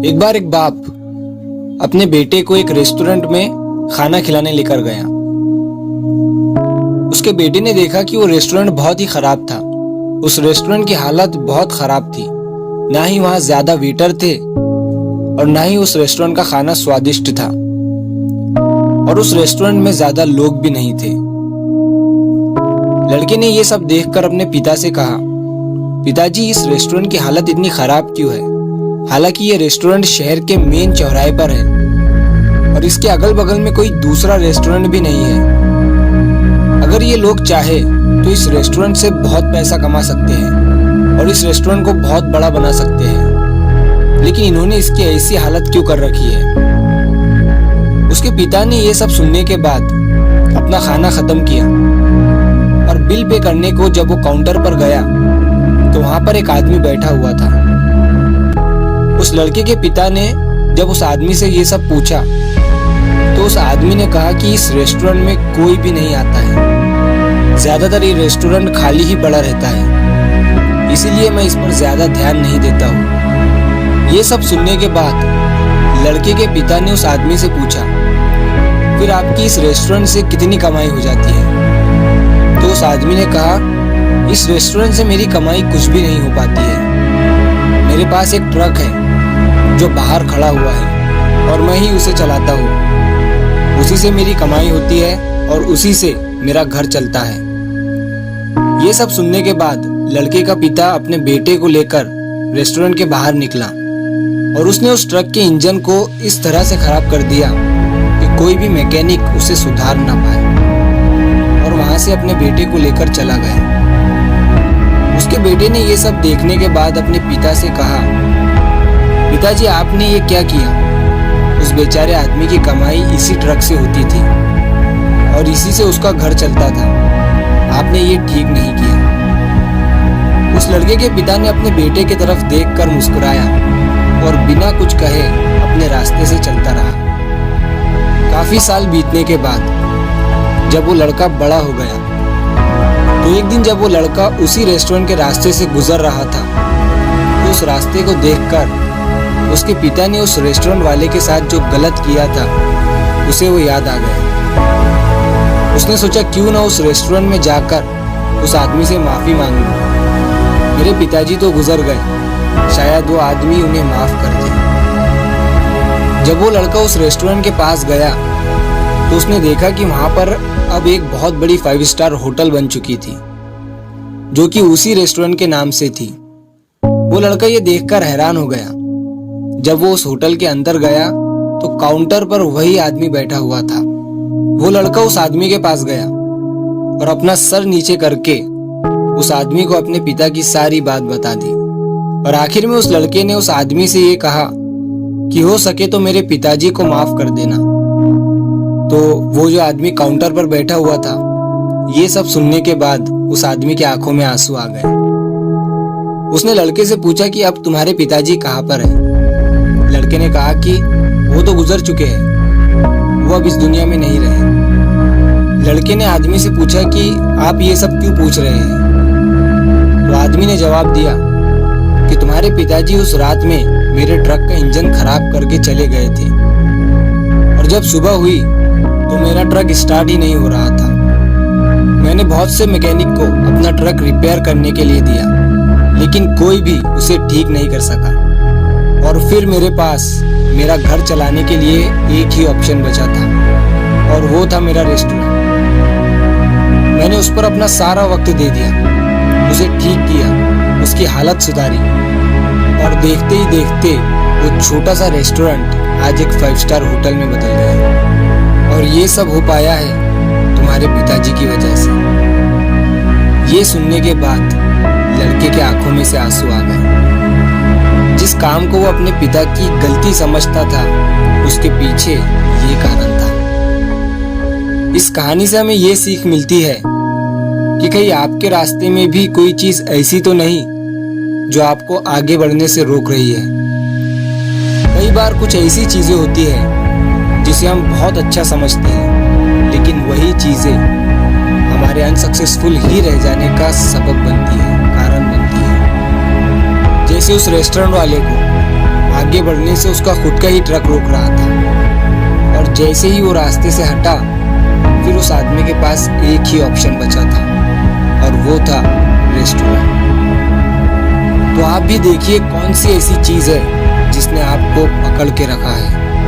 एक बार एक बाप अपने बेटे को एक रेस्टोरेंट में खाना खिलाने लेकर गया। उसके बेटे ने देखा कि वो रेस्टोरेंट बहुत ही खराब था। उस रेस्टोरेंट की हालत बहुत खराब थी। ना ही वहां ज्यादा वेटर थे और ना ही उस रेस्टोरेंट का खाना स्वादिष्ट था, और उस रेस्टोरेंट में ज्यादा लोग भी नहीं थे। लड़के ने ये सब देखकर अपने पिता से कहा, पिताजी, इस रेस्टोरेंट की हालत इतनी खराब क्यों है? हालांकि ये रेस्टोरेंट शहर के मेन चौराहे पर है और इसके अगल बगल में कोई दूसरा रेस्टोरेंट भी नहीं है। अगर ये लोग चाहे तो इस रेस्टोरेंट से बहुत पैसा कमा सकते हैं और इस रेस्टोरेंट को बहुत बड़ा बना सकते हैं, लेकिन इन्होंने इसकी ऐसी हालत क्यों कर रखी है? उसके पिता ने ये सब सुनने के बाद अपना खाना खत्म किया और बिल पे करने को जब वो काउंटर पर गया तो वहां पर एक आदमी बैठा हुआ था। उस लड़के के पिता ने जब उस आदमी से ये सब पूछा तो उस आदमी ने कहा कि इस रेस्टोरेंट में कोई भी नहीं आता है, ज्यादातर ये रेस्टोरेंट खाली ही पड़ा रहता है, इसीलिए मैं इस पर ज्यादा ध्यान नहीं देता हूँ। ये सब सुनने के बाद लड़के के पिता ने उस आदमी से पूछा, फिर आपकी इस रेस्टोरेंट से कितनी कमाई हो जाती है? तो उस आदमी ने कहा, इस रेस्टोरेंट से मेरी कमाई कुछ भी नहीं हो पाती है। मेरे पास एक ट्रक है जो बाहर खड़ा हुआ है और मैं ही उसे चलाता हूँ। उसी से मेरी कमाई होती है और उसी से मेरा घर चलता है। ये सब सुनने के बाद लड़के का पिता अपने बेटे को लेकर रेस्टोरेंट के बाहर निकला और उसने उस ट्रक के इंजन को इस तरह से खराब कर दिया कि कोई भी मैकेनिक उसे सुधार ना पाए, और वहां से अपने बेटे को लेकर चला गया। उसके बेटे ने ये सब देखने के बाद अपने पिता से कहा, पिताजी, आपने ये क्या किया? उस बेचारे आदमी की कमाई इसी ट्रक से होती थी और इसी से उसका घर चलता था। आपने ये ठीक नहीं किया। उस लड़के के पिता ने अपने बेटे की तरफ देखकर मुस्कुराया और बिना कुछ कहे अपने रास्ते से चलता रहा। काफी साल बीतने के बाद जब वो लड़का बड़ा हो गया तो एक दिन जब वो लड़का उसी रेस्टोरेंट के रास्ते से गुजर रहा था तो उस रास्ते को देखकर उसके पिता ने उस रेस्टोरेंट वाले के साथ जो गलत किया था उसे वो याद आ गया। उसने सोचा, क्यों ना उस रेस्टोरेंट में जाकर उस आदमी से माफी मांग लूं। मेरे पिताजी तो गुजर गए, शायद वो आदमी उन्हें माफ कर दे। जब वो लड़का उस रेस्टोरेंट के पास गया तो उसने देखा कि वहां पर अब एक बहुत बड़ी 5 स्टार होटल बन चुकी थी जो कि उसी रेस्टोरेंट के नाम से थी। वो लड़का ये देखकर हैरान हो गया। जब वो उस होटल के अंदर गया तो काउंटर पर वही आदमी बैठा हुआ था। वो लड़का उस आदमी के पास गया और अपना सर नीचे करके उस आदमी को अपने पिता की सारी बात बता दी, और आखिर में उस लड़के ने उस आदमी से ये कहा कि हो सके तो मेरे पिताजी को माफ कर देना। तो वो जो आदमी काउंटर पर बैठा हुआ था, ये सब सुनने के बाद उस आदमी की आंखों में आंसू आ गए। उसने लड़के से पूछा कि अब तुम्हारे पिताजी कहाँ पर हैं? लड़के ने कहा कि वो तो गुजर चुके हैं, वो अब इस दुनिया में नहीं रहे। लड़के ने आदमी से पूछा कि आप ये सब क्यों पूछ रहे हैं? तो आदमी ने जवाब दिया कि तुम्हारे पिताजी उस रात में मेरे ट्रक का इंजन खराब करके चले गए थे और जब सुबह हुई तो मेरा ट्रक स्टार्ट ही नहीं हो रहा था। मैंने बहुत से मैकेनिक को अपना ट्रक रिपेयर करने के लिए दिया, लेकिन कोई भी उसे ठीक नहीं कर सका, और फिर मेरे पास मेरा घर चलाने के लिए एक ही ऑप्शन बचा था और वो था मेरा रेस्टोरेंट। मैंने उस पर अपना सारा वक्त दे दिया, उसे ठीक किया, उसकी हालत सुधारी, और देखते ही देखते वो छोटा सा रेस्टोरेंट आज एक 5 स्टार होटल में बदल गया। और ये सब हो पाया है तुम्हारे पिताजी की वजह से। ये सुनने के बाद लड़के के आंखों में से आंसू आ गए। जिस काम को वो अपने पिता की गलती समझता था, उसके पीछे ये कारण था। इस कहानी से हमें ये सीख मिलती है कि कहीं आपके रास्ते में भी कोई चीज ऐसी तो नहीं जो आपको आगे बढ़ने से रोक रही है। कई बार कुछ ऐसी चीजें होती है जिसे हम बहुत अच्छा समझते हैं, लेकिन वही चीजें हमारे अनसक्सेसफुल ही रह जाने का सबब बनती है, कारण बनती है। जैसे उस रेस्टोरेंट वाले को आगे बढ़ने से उसका खुद का ही ट्रक रोक रहा था और जैसे ही वो रास्ते से हटा फिर उस आदमी के पास एक ही ऑप्शन बचा था और वो था रेस्टोरेंट। तो आप भी देखिए कौन सी ऐसी चीज है जिसने आपको पकड़ के रखा है।